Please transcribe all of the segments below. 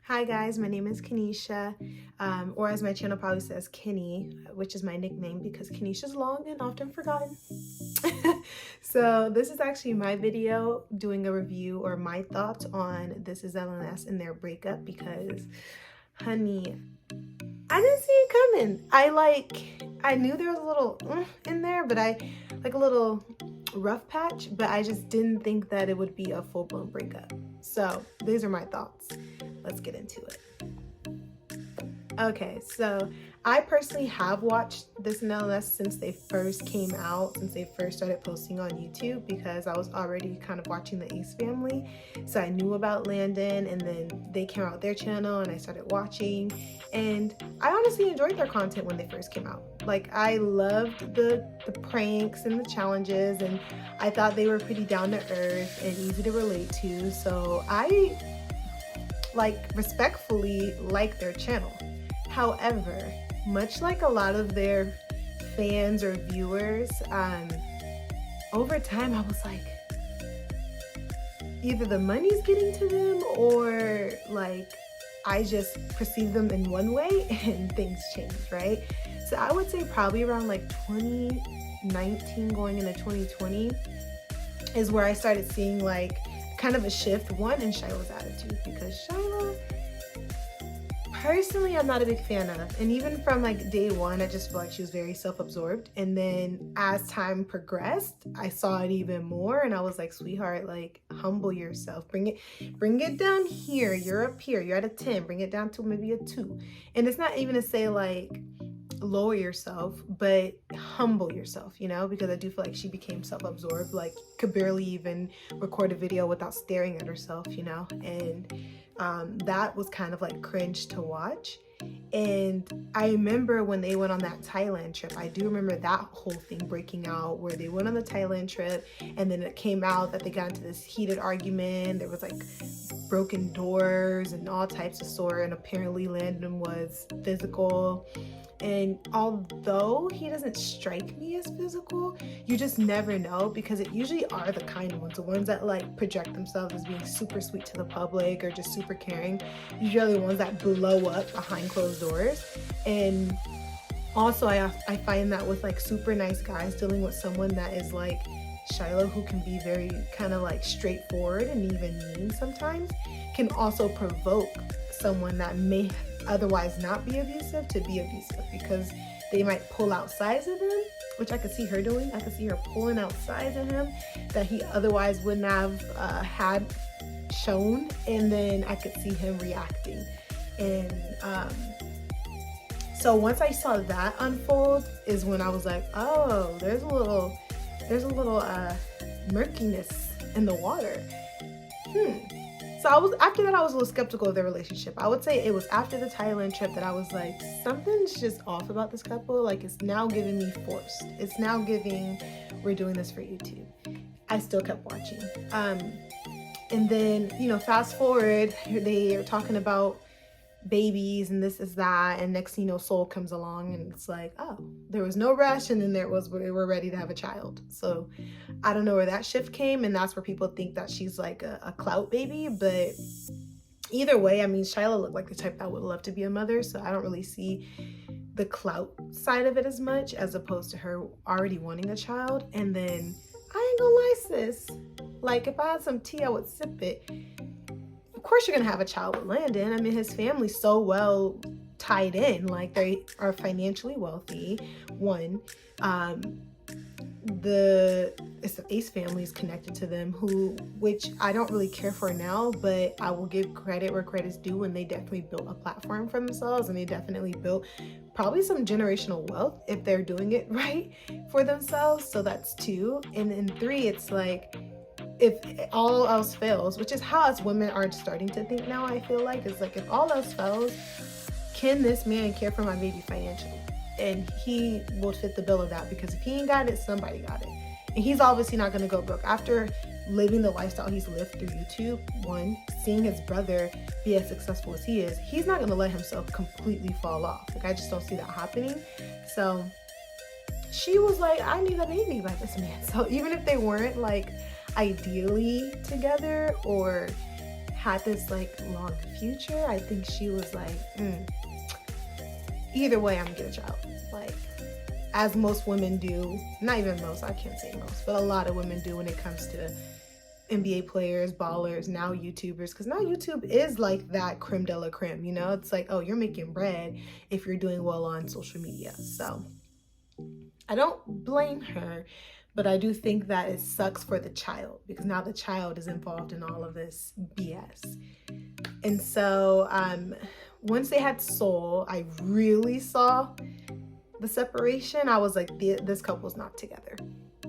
Hi guys, my name is Kenisha, or as my channel probably says, Kenny, which is my nickname because Kenisha's long and often forgotten. So this is actually my video doing a review or my thoughts on This Is LNS and their breakup because, honey, I didn't see it coming. I knew there was a little in there, but like a little rough patch, but I just didn't think that it would be a full-blown breakup. So these are my thoughts. Let's get into it. Okay, so I personally have watched This and LS since they first came out, since they first started posting on YouTube, because I was already kind of watching the Ace family. So I knew about Landon, and then they came out with their channel and I started watching. And I honestly enjoyed their content when they first came out. Like, I loved the pranks and the challenges, and I thought they were pretty down to earth and easy to relate to. So I respectfully like their channel. However, much like a lot of their fans or viewers, over time I was like, either the money's getting to them or like I just perceive them in one way and things change, right? So I would say probably around like 2019 going into 2020 is where I started seeing like kind of a shift, one, in Shiloh's attitude, because Shiloh, personally, I'm not a big fan of. And even from like day one, I just feel like she was very self-absorbed. And then as time progressed, I saw it even more. And I was like, sweetheart, like, humble yourself. Bring it down here. You're up here. You're at a 10. Bring it down to maybe a 2. And it's not even to say like lower yourself, but humble yourself, you know, because I do feel like she became self-absorbed, like could barely even record a video without staring at herself, you know, and that was kind of like cringe to watch. And I remember when they went on that Thailand trip, I do remember that whole thing breaking out where they went on the Thailand trip, and then it came out that they got into this heated argument. There was like broken doors and all types of sort, and apparently Landon was physical. And although he doesn't strike me as physical, you just never know, because it usually are the kind ones, the ones that like project themselves as being super sweet to the public or just super caring. Usually are the ones that blow up behind closed doors. And also I find that with like super nice guys dealing with someone that is like Shiloh, who can be very kind of like straightforward and even mean sometimes, can also provoke someone that may otherwise not be abusive to be abusive, because they might pull out sides of him, which I could see her doing. I could see her pulling out sides of him that he otherwise wouldn't have had shown, and then I could see him reacting. And so once I saw that unfold is when I was like, oh, there's a little murkiness in the water. So after that I was a little skeptical of their relationship. I would say it was after the Thailand trip that I was like, something's just off about this couple. Like, it's now giving me forced. It's now giving, we're doing this for YouTube. I still kept watching. And then, you know, fast forward, they are talking about babies and this is that, and next thing you know, Soul comes along and it's like, oh, there was no rush, and then we were ready to have a child. So I don't know where that shift came, and that's where people think that she's like a clout baby. But either way, I mean, Shiloh looked like the type that would love to be a mother, so I don't really see the clout side of it as much, as opposed to her already wanting a child. And then I ain't gonna lie, sis, like if I had some tea I would sip it. Of course you're gonna have a child with Landon. I mean, his family's so well tied in, like they are financially wealthy. One, the Ace family is connected to them, which I don't really care for now, but I will give credit where credit's due, and they definitely built a platform for themselves, and they definitely built probably some generational wealth if they're doing it right for themselves. So that's 2. And then 3, it's like, if all else fails, which is how us women are starting to think now, I feel like, is like, if all else fails, can this man care for my baby financially? And he will fit the bill of that, because if he ain't got it, somebody got it. And he's obviously not going to go broke after living the lifestyle he's lived through YouTube. One, seeing his brother be as successful as he is, he's not going to let himself completely fall off. Like, I just don't see that happening. So she was like, I need a baby by this man. So even if they weren't like ideally together or had this like long future. I think she was like, either way, I'm gonna get a child. Like, as most women do, not even most, I can't say most, but a lot of women do when it comes to NBA players, ballers, now YouTubers, because now YouTube is like that creme de la creme, you know? It's like, oh, you're making bread if you're doing well on social media. So I don't blame her, but I do think that it sucks for the child, because now the child is involved in all of this BS. And so once they had Soul, I really saw the separation. I was like, this couple's not together.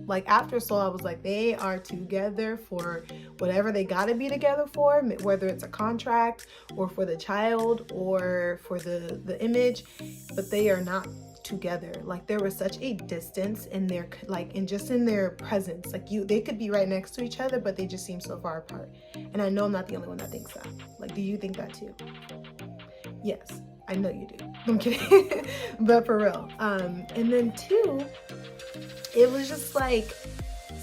Like, after Soul, I was like, they are together for whatever they gotta be together for, whether it's a contract or for the child or for the image, but they are not together. Like, there was such a distance in their, like, in just in their presence. Like, they could be right next to each other, but they just seem so far apart. And I know I'm not the only one that thinks that. Like, do you think that too? Yes, I know you do. I'm kidding. But for real. And then two, it was just like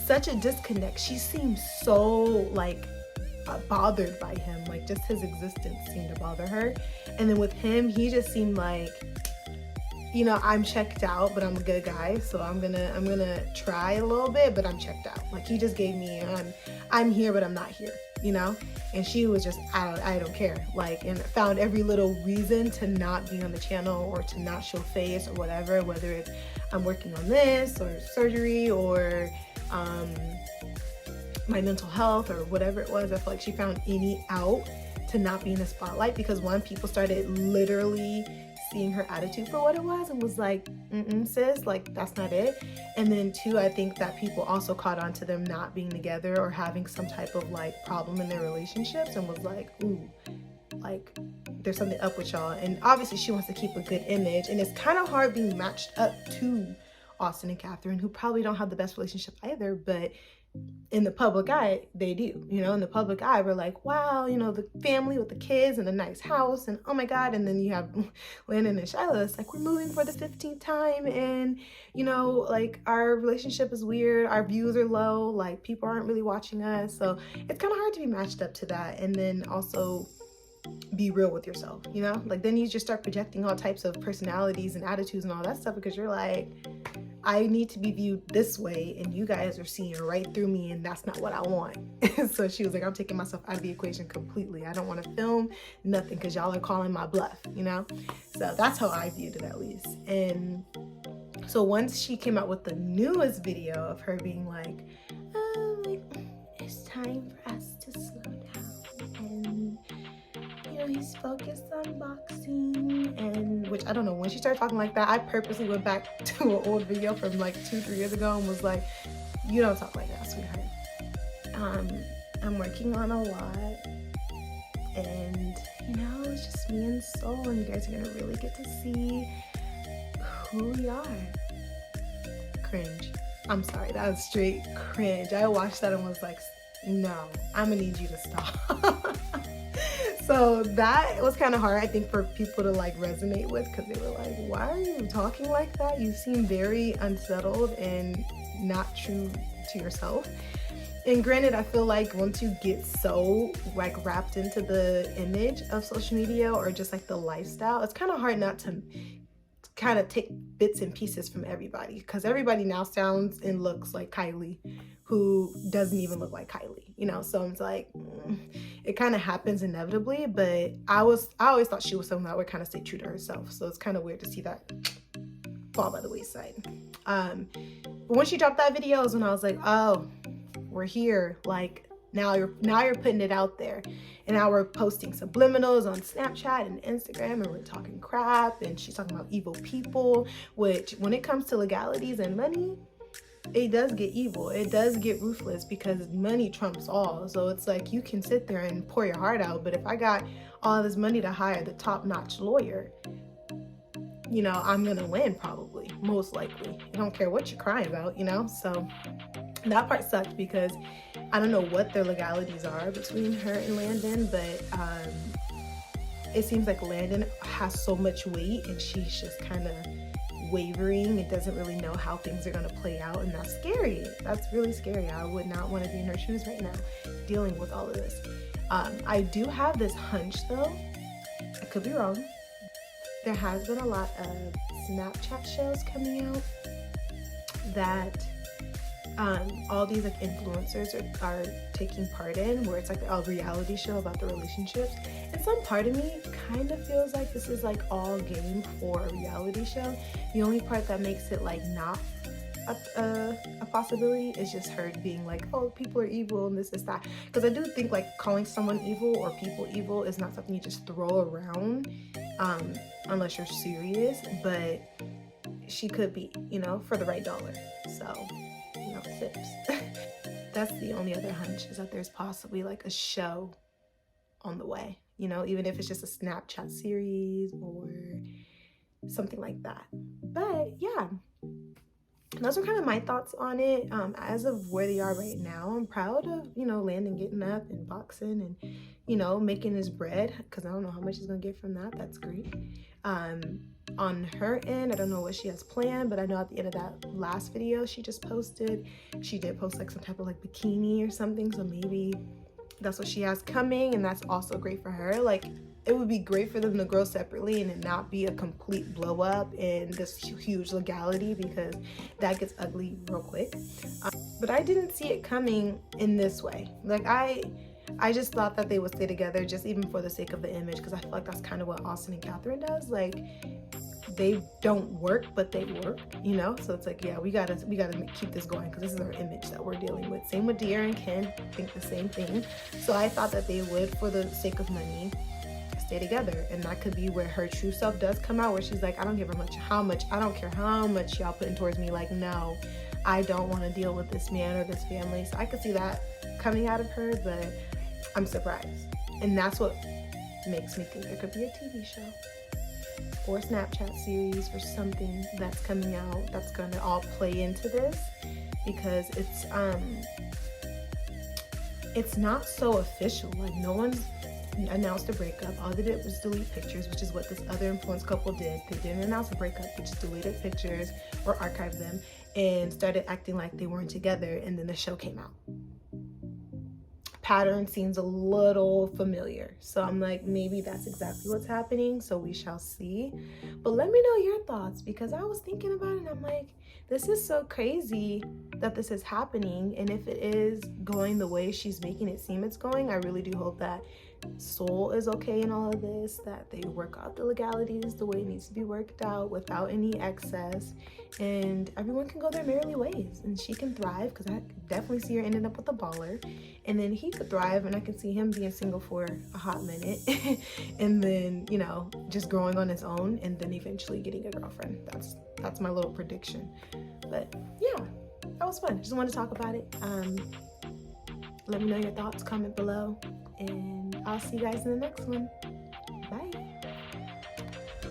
such a disconnect. She seemed so like bothered by him. Like, just his existence seemed to bother her. And then with him, he just seemed like, you know, I'm checked out, but I'm a good guy, so I'm gonna try a little bit, but I'm checked out. Like, he just gave me, I'm here, but I'm not here, you know? And she was just, I don't care. Like, and found every little reason to not be on the channel or to not show face or whatever, whether it's I'm working on this or surgery or my mental health or whatever it was. I feel like she found any out to not be in the spotlight, because one, people started literally seeing her attitude for what it was and was like, sis, like, that's not it. And then two, I think that people also caught on to them not being together or having some type of like problem in their relationships, and was like, ooh, like, there's something up with y'all. And obviously she wants to keep a good image, and it's kind of hard being matched up to Austin and Catherine, who probably don't have the best relationship either, but in the public eye, they do. You know, in the public eye, we're like, wow, you know, the family with the kids and the nice house, and oh my God. And then you have Landon and Shiloh. It's like, we're moving for the 15th time, and, you know, like, our relationship is weird. Our views are low. Like, people aren't really watching us. So it's kind of hard to be matched up to that. And then also be real with yourself, you know? Like, then you just start projecting all types of personalities and attitudes and all that stuff, because you're like, I need to be viewed this way, and you guys are seeing right through me, and that's not what I want. So she was like, I'm taking myself out of the equation completely. I don't want to film nothing because y'all are calling my bluff, you know? So that's how I viewed it, at least. And so once she came out with the newest video of her being like, it's time for us to slow down, and, you know, he's focused on boxing, and which, I don't know, when she started talking like that, I purposely went back to an old video from like 2-3 years ago and was like, you don't talk like that, sweetheart. I'm working on a lot, and, you know, it's just me and Soul, and you guys are gonna really get to see who we are. Cringe. I'm sorry, that was straight cringe. I watched that and was like, no, I'm gonna need you to stop. So that was kind of hard, I think, for people to like resonate with, because they were like, why are you talking like that? You seem very unsettled and not true to yourself. And granted, I feel like once you get so like wrapped into the image of social media or just like the lifestyle, it's kind of hard not to kind of take bits and pieces from everybody, because everybody now sounds and looks like Kylie, who doesn't even look like Kylie, you know? So it's like, it kind of happens inevitably, but I always thought she was someone that would kind of stay true to herself. So it's kind of weird to see that fall by the wayside. But when she dropped that video is when I was like, oh, we're here. Like, now you're putting it out there, and now we're posting subliminals on Snapchat and Instagram, and we're talking crap, and she's talking about evil people, which when it comes to legalities and money, it does get evil. It does get ruthless, because money trumps all. So it's like, you can sit there and pour your heart out, but if I got all this money to hire the top-notch lawyer, you know, I'm gonna win probably, most likely. I don't care what you're crying about, you know? So that part sucked, because I don't know what their legalities are between her and Landon, but it seems like Landon has so much weight and she's just kind of wavering and doesn't really know how things are going to play out, and that's scary. That's really scary. I would not want to be in her shoes right now dealing with all of this. I do have this hunch though, I could be wrong. There has been a lot of Snapchat shows coming out that all these like influencers are taking part in, where it's like a reality show about the relationships. And some part of me kind of feels like this is like all game for a reality show. The only part that makes it like not a possibility is just her being like, oh, people are evil and this is that. Because I do think like calling someone evil or people evil is not something you just throw around unless you're serious. But she could be, you know, for the right dollar. So, you know, sips. That's the only other hunch, is that there's possibly like a show on the way, you know, even if it's just a Snapchat series or something like that. But yeah, those are kind of my thoughts on it. As of where they are right now, I'm proud of, you know, Landon getting up and boxing and, you know, making his bread, because I don't know how much he's gonna get from that. That's great. On her end, I don't know what she has planned, but I know at the end of that last video she just posted, she did post like some type of like bikini or something, so maybe that's what she has coming, and that's also great for her. Like, it would be great for them to grow separately and it not be a complete blow up and this huge legality, because that gets ugly real quick. But I didn't see it coming in this way. Like, I just thought that they would stay together, just even for the sake of the image, because I feel like that's kind of what Austin and Catherine does. Like, they don't work, but they work, you know? So it's like, yeah, we gotta keep this going, because this is our image that we're dealing with. Same with De'Ara and Ken, I think the same thing. So I thought that they would, for the sake of money, stay together. And that could be where her true self does come out, where she's like, I don't give a much how much, I don't care how much y'all putting towards me. Like, no, I don't want to deal with this man or this family. So I could see that coming out of her, but I'm surprised. And that's what makes me think there could be a TV show or a Snapchat series or something that's coming out that's gonna all play into this, because it's not so official. Like, no one's announced a breakup. All they did was delete pictures, which is what this other influence couple did. They didn't announce a breakup, they just deleted pictures or archived them and started acting like they weren't together, and then the show came out. Pattern seems a little familiar, so I'm like, maybe that's exactly what's happening, so we shall see. But let me know your thoughts, because I was thinking about it and I'm like, this is so crazy that this is happening. And if it is going the way she's making it seem it's going, I really do hope that Soul is okay in all of this, that they work out the legalities the way it needs to be worked out without any excess, and everyone can go their merrily ways, and she can thrive, because I definitely see her ending up with a baller, and then he could thrive, and I can see him being single for a hot minute and then, you know, just growing on his own, and then eventually getting a girlfriend. That's my little prediction. But yeah, that was fun. Just wanted to talk about it. Let me know your thoughts, comment below, and I'll see you guys in the next one. Bye.